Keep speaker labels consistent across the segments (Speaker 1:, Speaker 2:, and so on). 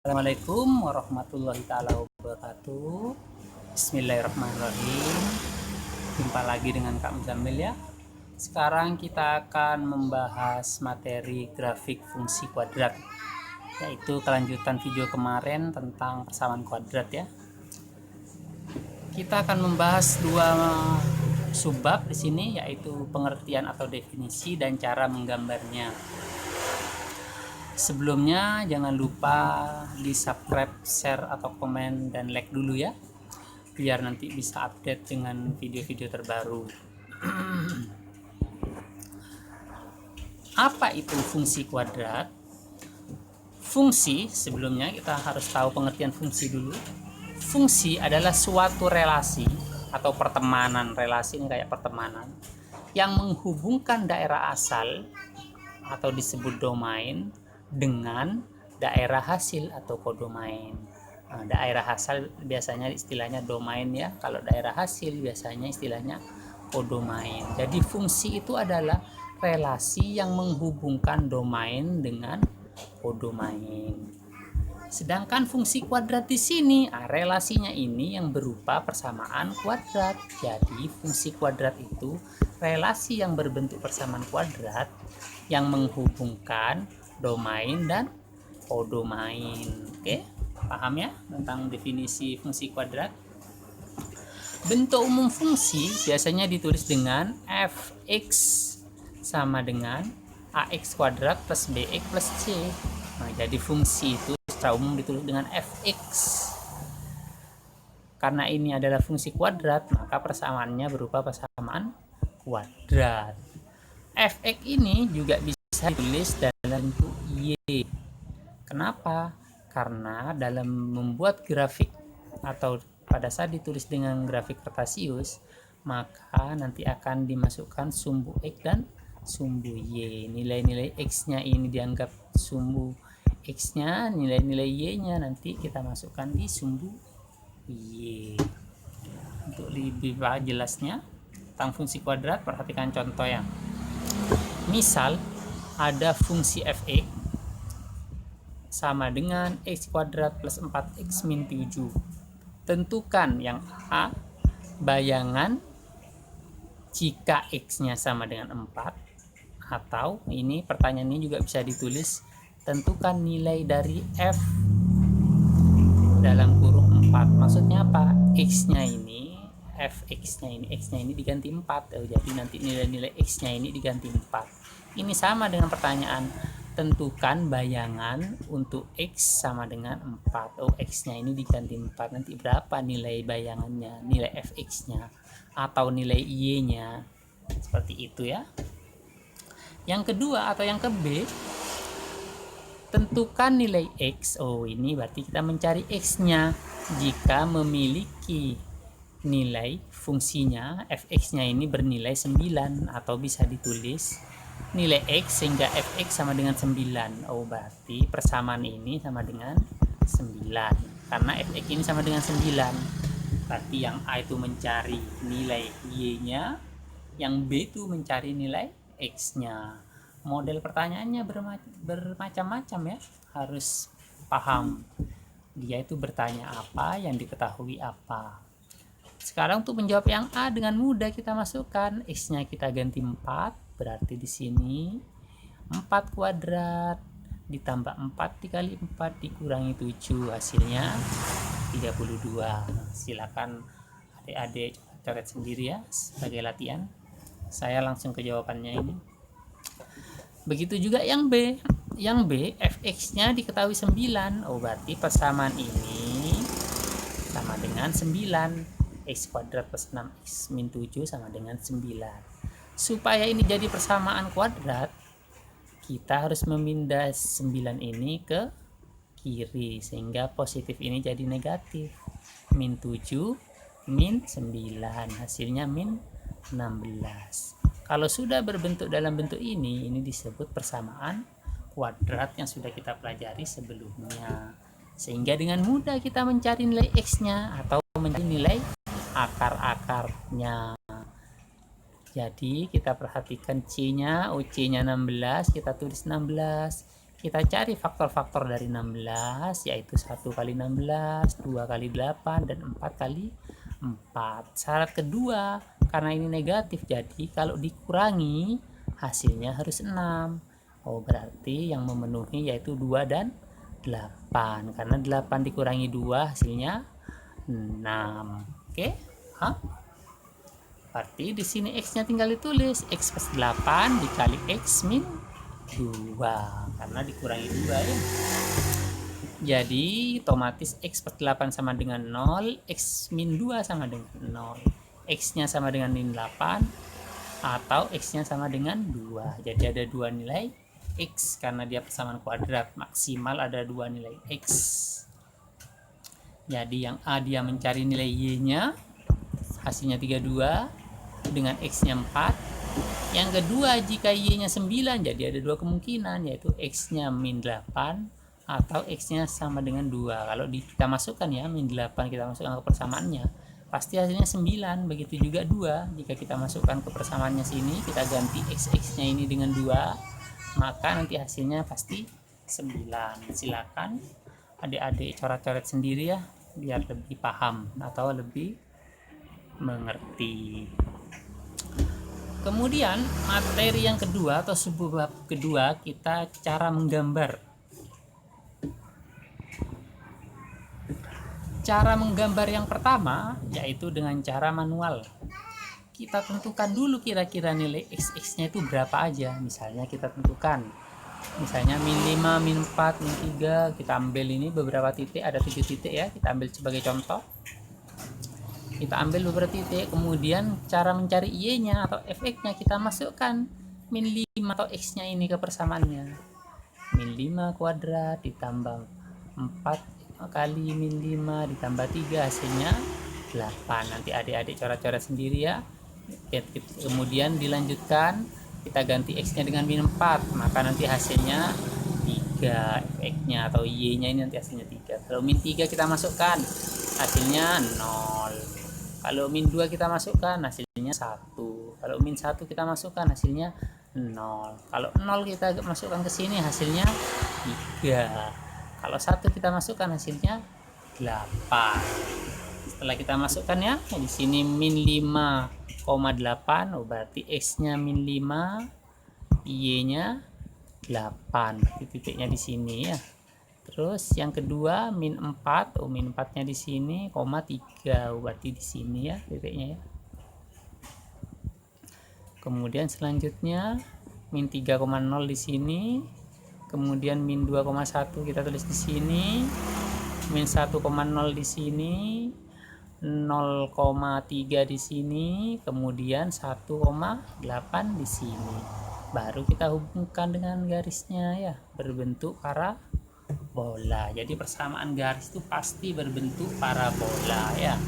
Speaker 1: Assalamualaikum warahmatullahi taala wabarakatuh. Bismillahirrahmanirrahim. Jumpa lagi dengan Kak Muzammil ya. Sekarang kita akan membahas materi grafik fungsi kuadrat, yaitu kelanjutan video kemarin tentang persamaan kuadrat ya. Kita akan membahas dua subbab di sini, yaitu pengertian atau definisi dan cara menggambarnya. Sebelumnya jangan lupa di subscribe, share atau komen dan like dulu ya, biar nanti bisa update dengan video-video terbaru. Apa itu fungsi kuadrat? Fungsi, sebelumnya kita harus tahu pengertian fungsi dulu. Fungsi adalah suatu relasi atau pertemanan, relasi ini kayak pertemanan yang menghubungkan daerah asal atau disebut domain dengan daerah hasil atau kodomain. Nah, daerah asal biasanya istilahnya domain ya, kalau daerah hasil biasanya istilahnya kodomain. Jadi fungsi itu adalah relasi yang menghubungkan domain dengan kodomain. Sedangkan fungsi kuadrat di sini, relasinya ini yang berupa persamaan kuadrat. Jadi fungsi kuadrat itu relasi yang berbentuk persamaan kuadrat yang menghubungkan domain dan kodomain. Oke, paham ya tentang definisi fungsi kuadrat? Bentuk umum fungsi biasanya ditulis dengan fx sama dengan ax kuadrat plus bx plus c. Nah, jadi fungsi itu secara umum ditulis dengan fx. Karena ini adalah fungsi kuadrat, maka persamaannya berupa persamaan kuadrat. Fx ini juga bisa ditulis dalam bentuk y. Kenapa? Karena dalam membuat grafik atau pada saat ditulis dengan grafik kartesius, maka nanti akan dimasukkan sumbu x dan sumbu y. Nilai-nilai x-nya ini dianggap sumbu x-nya, nilai-nilai y-nya nanti kita masukkan di sumbu y. Untuk lebih jelasnya tentang fungsi kuadrat, perhatikan contoh ya. Misal ada fungsi fx sama dengan x kuadrat plus 4x min 7. Tentukan yang A, bayangan jika x-nya sama dengan 4, atau ini pertanyaan ini juga bisa ditulis, tentukan nilai dari f dalam kurung 4. Maksudnya apa? X-nya ini, fx-nya ini, x-nya ini diganti 4. Jadi nanti nilai-nilai x-nya ini diganti 4. Ini sama dengan pertanyaan, tentukan bayangan untuk x sama dengan 4. X-nya ini diganti 4. Nanti berapa nilai bayangannya, nilai fx-nya atau nilai y-nya. Seperti itu ya. Yang kedua atau yang ke B, tentukan nilai x. Ini berarti kita mencari x-nya. Jika memiliki nilai fungsinya fx-nya ini bernilai 9, atau bisa ditulis nilai x sehingga fx sama dengan 9. Berarti persamaan ini sama dengan 9. Karena fx ini sama dengan 9. Berarti yang A itu mencari nilai y-nya, yang B itu mencari nilai x-nya. Model pertanyaannya bermacam-macam ya. Harus paham. Dia itu bertanya apa, yang diketahui apa. Sekarang untuk menjawab yang A dengan mudah kita masukkan x-nya, kita ganti 4, berarti di sini 4 kuadrat ditambah 4 dikali 4 dikurangi 7, hasilnya 32. Silakan adik-adik coret sendiri ya sebagai latihan. Saya langsung ke jawabannya ini. Begitu juga yang B. Yang B, fx-nya diketahui 9. Berarti persamaan ini sama dengan 9. X kuadrat plus 6x min 7 sama dengan 9. Supaya ini jadi persamaan kuadrat, kita harus memindah 9 ini ke kiri, sehingga positif ini jadi negatif. Min 7 min 9, hasilnya min 16. Kalau sudah berbentuk dalam bentuk ini disebut persamaan kuadrat yang sudah kita pelajari sebelumnya. Sehingga dengan mudah kita mencari nilai x-nya atau mencari nilai akar-akarnya. Jadi kita perhatikan c-nya, c-nya 16, kita tulis 16. kita cari faktor-faktor dari 16, yaitu 1 kali 16, 2 kali 8, dan 4 kali 4. Syarat kedua, karena ini negatif, jadi kalau dikurangi hasilnya harus 6. Oh, berarti yang memenuhi yaitu 2 dan 8. Karena 8 dikurangi 2 hasilnya 6. Oke? Hah? Berarti di sini x-nya tinggal ditulis x plus 8 dikali x min 2 karena dikurangi 2 ya. Jadi otomatis x plus 8 sama dengan 0, x min 2 sama dengan 0. X-nya sama dengan min 8 atau x-nya sama dengan 2. Jadi ada dua nilai x karena dia persamaan kuadrat, maksimal ada dua nilai x. Jadi yang A dia mencari nilai y-nya, hasilnya 32 dengan x-nya 4. Yang kedua, jika y-nya 9, jadi ada dua kemungkinan, yaitu x-nya min 8 atau x-nya sama dengan 2. Kalau kita masukkan ya, min 8 kita masukkan ke persamaannya, pasti hasilnya 9. Begitu juga 2, jika kita masukkan ke persamaannya sini, kita ganti x-nya ini dengan 2, maka nanti hasilnya pasti 9. Silakan adik-adik coret-coret sendiri ya, biar lebih paham atau lebih mengerti. Kemudian materi yang kedua atau subbab kedua, kita cara menggambar. Cara menggambar yang pertama yaitu dengan cara manual. Kita tentukan dulu kira-kira nilai x-nya itu berapa aja. Misalnya kita tentukan, misalnya min 5, min 4, min 3. Kita ambil ini beberapa titik, ada 7 titik ya, kita ambil sebagai contoh. Kita ambil beberapa titik, kemudian cara mencari y-nya atau fx-nya kita masukkan min 5 atau x-nya ini ke persamaannya. Min 5 kuadrat ditambah 4 kali min 5 ditambah 3 hasilnya 8. Nanti adik-adik coret-coret sendiri ya. Kemudian dilanjutkan, kita ganti x-nya dengan min 4, maka nanti hasilnya 3, fx-nya atau y-nya ini nanti hasilnya 3. Kalau min 3 kita masukkan, hasilnya 0. Kalau min 2 kita masukkan, hasilnya 1. Kalau min 1 kita masukkan, hasilnya 0. Kalau 0 kita masukkan ke sini, hasilnya 3. Kalau 1 kita masukkan, hasilnya 8. Setelah kita masukkan ya, di sini min 5,8, oh berarti x-nya min 5, y-nya 8. Titiknya di sini ya. Terus yang kedua min 4, oh min 4-nya di sini, koma 3, oh, berarti di sini ya titiknya ya. Kemudian selanjutnya min 3,0 di sini, kemudian min 2,1 kita tulis di sini, min 1,0 di sini, 0,3 di sini, kemudian 1,8 di sini. Baru kita hubungkan dengan garisnya ya, berbentuk parabola. Jadi persamaan garis itu pasti berbentuk parabola ya.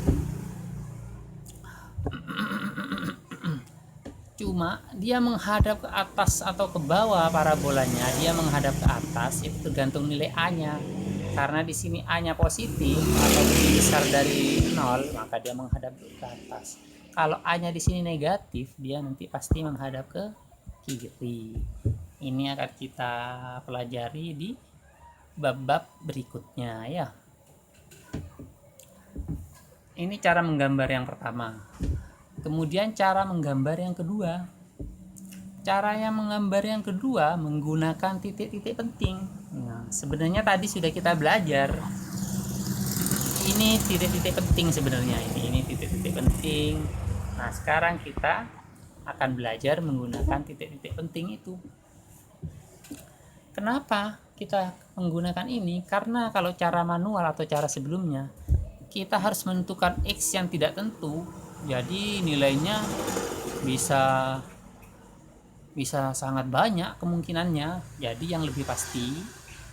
Speaker 1: Cuma dia menghadap ke atas atau ke bawah parabolanya, dia menghadap ke atas itu tergantung nilai A-nya. Karena di sini A-nya positif atau lebih besar dari 0, maka dia menghadap ke atas. Kalau A-nya di sini negatif, dia nanti pasti menghadap ke kiri. Ini akan kita pelajari di bab-bab berikutnya ya. Ini cara menggambar yang pertama. Kemudian cara menggambar yang kedua. Caranya menggambar yang kedua menggunakan titik-titik penting. Nah, sebenarnya tadi sudah kita belajar. Ini titik-titik penting sebenarnya, ini titik-titik penting. Nah, sekarang kita akan belajar menggunakan titik-titik penting itu. Kenapa kita menggunakan ini? Karena kalau cara manual atau cara sebelumnya, kita harus menentukan x yang tidak tentu. Jadi nilainya bisa sangat banyak kemungkinannya. Jadi yang lebih pasti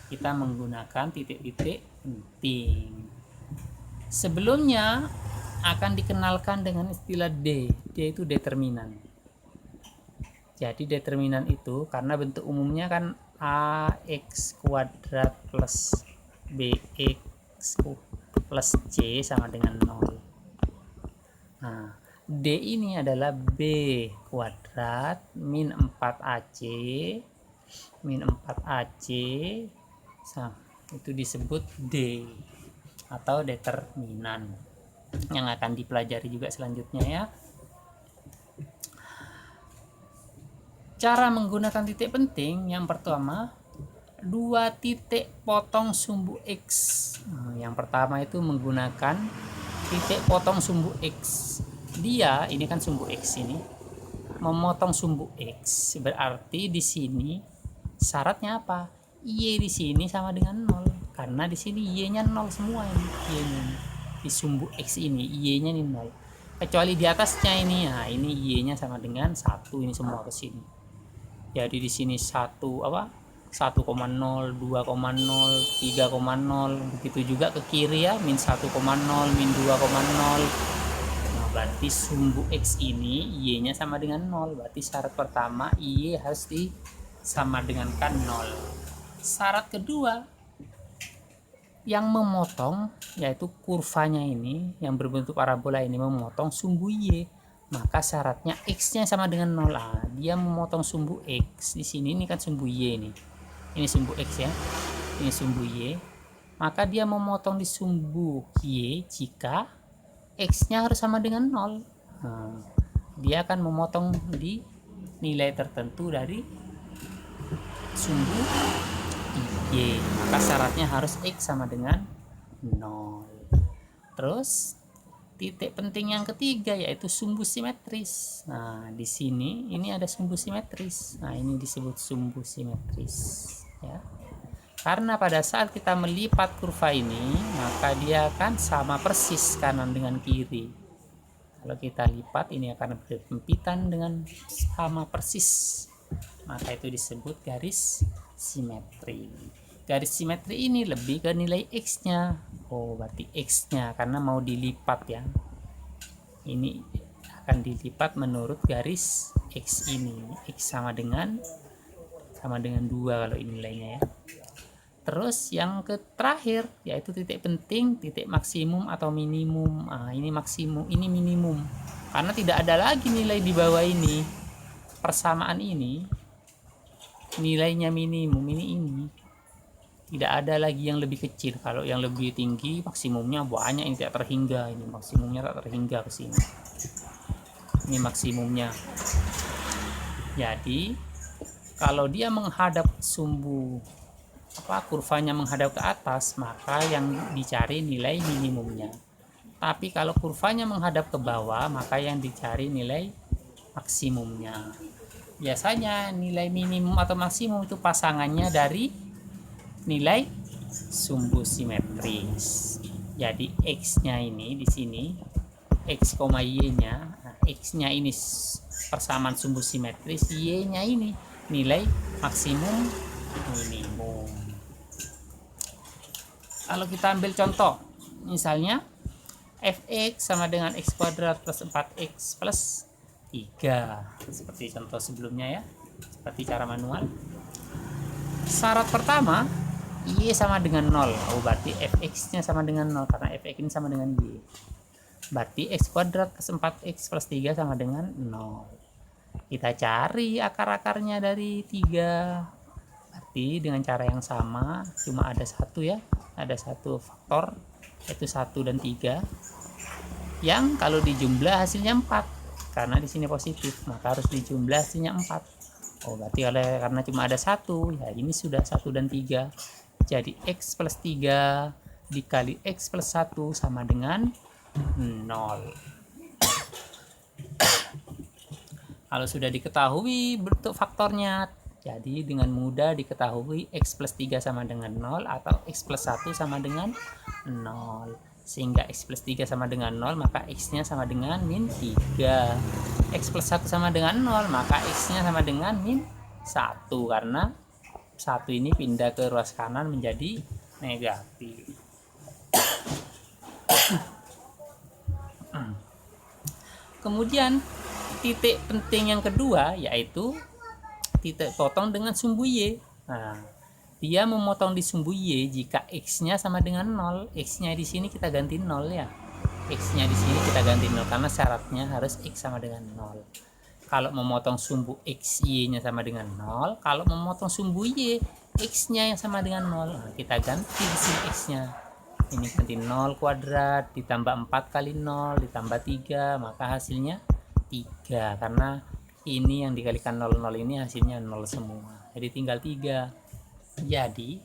Speaker 1: kita menggunakan titik-titik penting. Sebelumnya akan dikenalkan dengan istilah D. D itu determinan. Jadi determinan itu karena bentuk umumnya kan ax kuadrat plus bx plus c sama dengan 0. Nah, D ini adalah B kuadrat min 4AC min 4AC itu disebut D atau determinan, yang akan dipelajari juga selanjutnya ya. Cara menggunakan titik penting yang pertama, 2 titik potong sumbu X. Yang pertama itu menggunakan titik potong sumbu X. Dia ini kan sumbu X ini memotong sumbu X, berarti di sini syaratnya apa? Y di sini sama dengan 0, karena di sini Y-nya 0 semua ini. Y-nya di sumbu X ini Y-nya ini 0. Kecuali di atasnya ini, nah ini Y-nya sama dengan 1, ini semua ke sini. Jadi di sini 1,0, 2,0, 3,0, begitu juga ke kiri ya, min 1,0, min 2,0. Nah, berarti sumbu X ini Y-nya sama dengan 0. Berarti syarat pertama Y harus sama dengan kan 0. Syarat kedua, yang memotong yaitu kurvanya ini yang berbentuk parabola ini memotong sumbu Y, maka syaratnya X-nya sama dengan 0. Dia memotong sumbu X di sini, ini kan sumbu Y ini. Ini sumbu X ya. Ini sumbu Y. Maka dia memotong di sumbu Y jika X-nya harus sama dengan 0. Dia akan memotong di nilai tertentu dari sumbu Y, maka syaratnya harus X sama dengan 0. Terus titik penting yang ketiga yaitu sumbu simetris. Nah, di sini ini ada sumbu simetris. Nah, ini disebut sumbu simetris ya. Karena pada saat kita melipat kurva ini, maka dia akan sama persis kanan dengan kiri. Kalau kita lipat ini akan berhimpitan dengan sama persis. Maka itu disebut garis simetri. Garis simetri ini lebih ke nilai X-nya. Berarti X-nya karena mau dilipat ya. Ini akan dilipat menurut garis X ini. X sama dengan 2 kalau ini nilainya ya. Terus yang terakhir yaitu titik penting, titik maksimum atau minimum. Ini maksimum, ini minimum. Karena tidak ada lagi nilai di bawah ini. Persamaan ini nilainya minimum ini. Tidak ada lagi yang lebih kecil. Kalau yang lebih tinggi maksimumnya banyak, ini tidak terhingga, ini maksimumnya tak terhingga ke sini. Ini maksimumnya. Jadi kalau dia menghadap kurvanya menghadap ke atas, maka yang dicari nilai minimumnya. Tapi kalau kurvanya menghadap ke bawah, maka yang dicari nilai maksimumnya. Biasanya nilai minimum atau maksimum itu pasangannya dari nilai sumbu simetris. Jadi X-nya ini di sini X, Y-nya. Nah, X-nya ini persamaan sumbu simetris, Y-nya ini nilai maksimum minimum. Kalau kita ambil contoh, misalnya fx sama dengan x kuadrat plus 4x plus 3, seperti contoh sebelumnya ya, seperti cara manual. Syarat pertama Y sama dengan 0. Berarti fx-nya sama dengan 0 karena fx ini sama dengan Y. Berarti x kuadrat plus 4x plus 3 sama dengan 0. Kita cari akar-akarnya dari 3. Berarti dengan cara yang sama, cuma ada satu ya. Ada satu faktor, yaitu 1 dan 3. Yang kalau dijumlah hasilnya 4. Karena di sini positif, maka harus dijumlah hasilnya 4. Berarti karena cuma ada 1, ya ini sudah 1 dan 3. Jadi X plus 3 dikali X plus 1 sama dengan 0. Kalau sudah diketahui bentuk faktornya, jadi dengan mudah diketahui X plus 3 sama dengan 0 atau X plus 1 sama dengan 0. Sehingga X plus 3 sama dengan 0, maka X-nya sama dengan min 3. X plus 1 sama dengan 0, maka X-nya sama dengan min 1. Karena 1 ini pindah ke ruas kanan menjadi negatif. Kemudian titik penting yang kedua yaitu titik potong dengan sumbu Y. Nah, dia memotong di sumbu Y jika X-nya sama dengan 0. X-nya di sini kita ganti 0 ya. X-nya di sini kita ganti 0 karena syaratnya harus X sama dengan 0. Kalau memotong sumbu X, Y-nya sama dengan 0. Kalau memotong sumbu Y, X-nya yang sama dengan 0. Nah, kita ganti di sini X-nya. Ini ganti 0 kuadrat, ditambah 4 kali 0, ditambah 3, maka hasilnya 3. Karena ini yang dikalikan 0, 0 ini hasilnya 0 semua. Jadi tinggal 3. Jadi,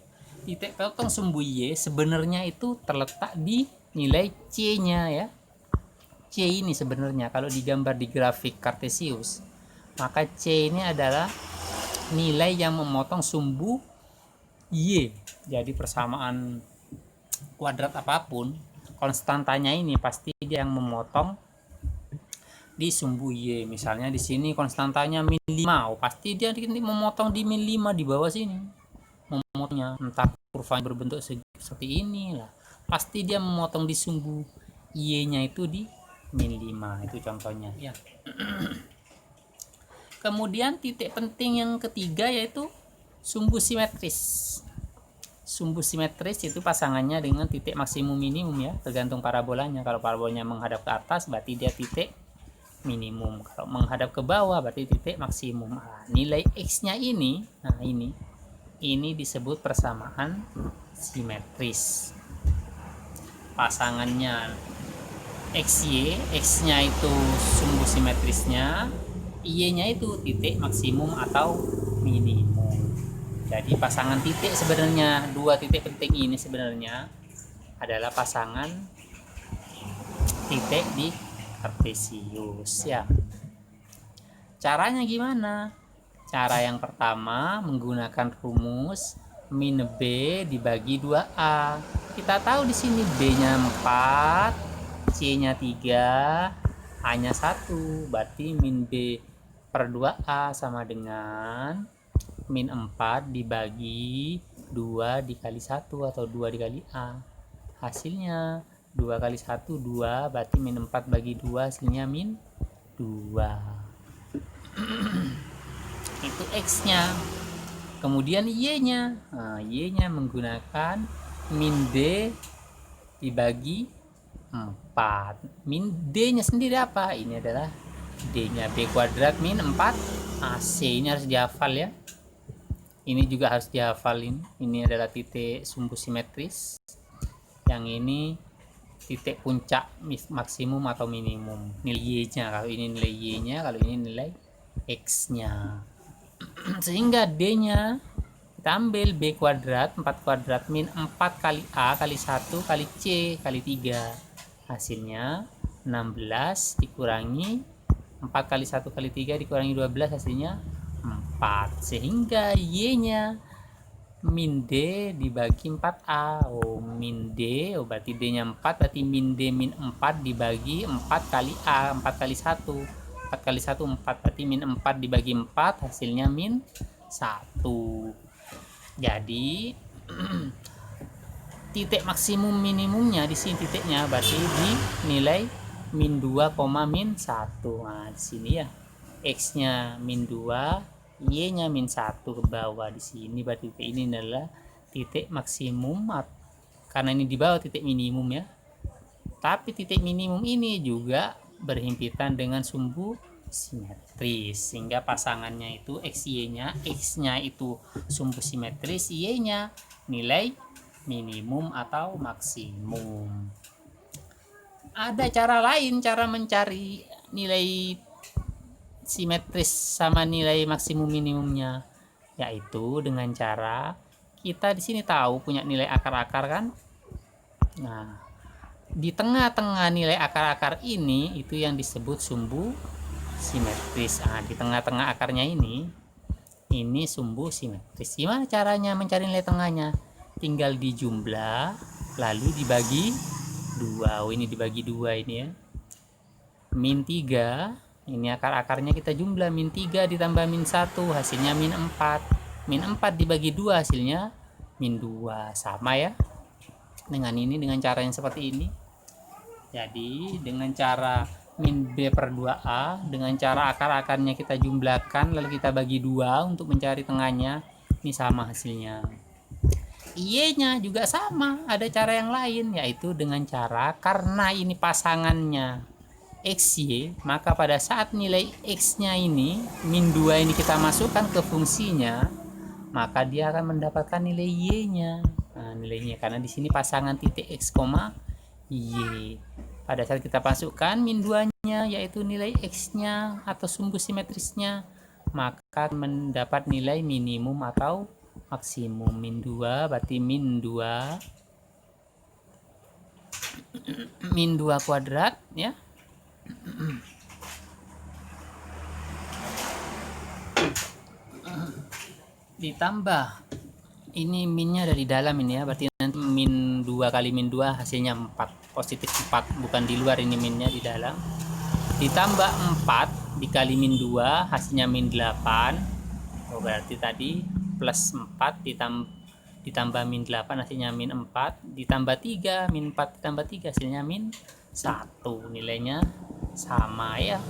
Speaker 1: titik potong sumbu Y sebenarnya itu terletak di nilai C-nya ya. C ini sebenarnya kalau digambar di grafik Cartesius, maka C ini adalah nilai yang memotong sumbu Y. Jadi persamaan kuadrat apapun, konstantanya ini pasti dia yang memotong di sumbu Y. Misalnya di sini konstantanya min 5, pasti dia memotong di min 5 di bawah sini. Memotongnya entah kurvanya berbentuk seperti ini lah. Pasti dia memotong di sumbu Y-nya itu di min 5, itu contohnya ya. Kemudian titik penting yang ketiga yaitu sumbu simetris. Sumbu simetris itu pasangannya dengan titik maksimum minimum ya, tergantung parabolanya. Kalau parabolanya menghadap ke atas berarti dia titik minimum, kalau menghadap ke bawah berarti titik maksimum. Nah, nilai X-nya ini, nah ini disebut persamaan simetris. Pasangannya XY, X-nya itu sumbu simetrisnya, Y-nya itu titik maksimum atau minimum. Jadi pasangan titik sebenarnya, dua titik penting ini sebenarnya adalah pasangan titik di Cartesius ya. Caranya gimana? Cara yang pertama menggunakan rumus min B dibagi 2A. Kita tahu di sini B-nya 4, C-nya 3, A-nya 1, berarti min B per 2A sama dengan min 4 dibagi 2 dikali 1 atau 2 dikali A. Hasilnya 2 kali 1, 2, berarti min 4 bagi 2 hasilnya min 2. Itu X-nya. Kemudian Y-nya. Nah, Y-nya menggunakan min D dibagi 4. Min D-nya sendiri apa? Ini adalah D-nya B kuadrat min 4 AC. Ini harus dihafal ya. Ini juga harus dihafalin. Ini adalah titik sumbu simetris. Yang ini titik puncak maksimum atau minimum. Nilai Y-nya. Kalau ini nilai Y-nya, kalau ini nilai X-nya. Sehingga D-nya kita ambil B kuadrat 4 kuadrat min 4 kali A kali 1 kali C kali 3. Hasilnya 16 dikurangi 4 kali 1 kali 3 dikurangi 12, hasilnya 4. Sehingga Y-nya min D dibagi 4A. Oh, min D, oh berarti D-nya 4, berarti min D min 4 dibagi 4 kali A, 4 kali 1. 4 kali 1, 4, berarti min 4 dibagi 4, hasilnya min 1. Jadi titik maksimum minimumnya di sini titiknya berarti di nilai min 2, min 1. Nah, di sini ya. X-nya min 2, Y-nya min 1 ke bawah di sini, berarti titik ini adalah titik maksimum karena ini di bawah titik minimum ya. Tapi titik minimum ini juga berhimpitan dengan sumbu simetris, sehingga pasangannya itu XY-nya, X-nya itu sumbu simetris, Y-nya nilai minimum atau maksimum. Ada cara lain, cara mencari nilai simetris sama nilai maksimum minimumnya, yaitu dengan cara kita di sini tahu punya nilai akar-akar kan. Nah, di tengah-tengah nilai akar-akar ini itu yang disebut sumbu simetris. Nah, di tengah-tengah akarnya ini sumbu simetris. Gimana caranya mencari nilai tengahnya? Tinggal dijumlah lalu dibagi 2. Oh, ini dibagi 2 ini ya. Min 3, ini akar-akarnya kita jumlah, min 3 ditambah min 1 hasilnya min 4. Min 4 dibagi 2 hasilnya min 2. Sama ya dengan ini, dengan cara yang seperti ini. Jadi dengan cara min B per 2A, dengan cara akar-akarnya kita jumlahkan lalu kita bagi 2 untuk mencari tengahnya, ini sama hasilnya. Y-nya juga sama, ada cara yang lain, yaitu dengan cara karena ini pasangannya XY, maka pada saat nilai X-nya ini, min 2 ini kita masukkan ke fungsinya, maka dia akan mendapatkan nilai Y-nya. Nah, nilainya karena di sini pasangan titik X, Y. Pada saat kita masukkan min 2-nya, yaitu nilai X-nya atau sumbu simetrisnya, maka mendapat nilai minimum atau maksimum. Min 2 berarti min 2 min 2 kuadrat ya, ditambah ini minnya dari dalam ini ya, berarti nanti min 2 kali min 2 hasilnya 4, positif 4, bukan di luar, ini minnya di dalam, ditambah 4 dikali min 2 hasilnya min 8. Berarti tadi plus 4 ditambah min 8 hasilnya min 4, ditambah 3, min 4 ditambah 3 hasilnya min 1, nilainya sama ya.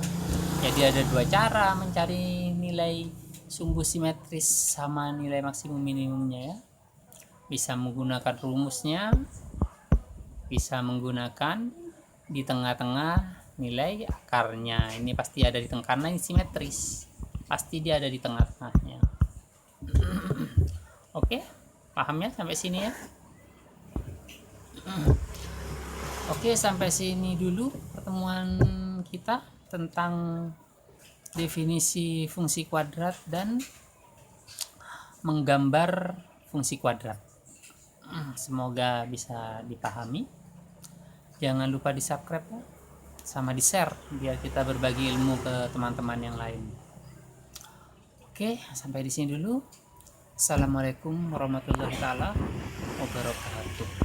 Speaker 1: Jadi ada dua cara mencari nilai sumbu simetris sama nilai maksimum minimumnya ya. Bisa menggunakan rumusnya, bisa menggunakan di tengah-tengah nilai akarnya. Ini pasti ada di tengah karena ini simetris, pasti dia ada di tengah-tengahnya. Oke, paham ya sampai sini ya? Oke, sampai sini dulu pertemuan kita tentang definisi fungsi kuadrat dan menggambar fungsi kuadrat. Semoga bisa dipahami. Jangan lupa di subscribe sama di share biar kita berbagi ilmu ke teman-teman yang lain. Oke, sampai di sini dulu. Assalamualaikum warahmatullahi wabarakatuh.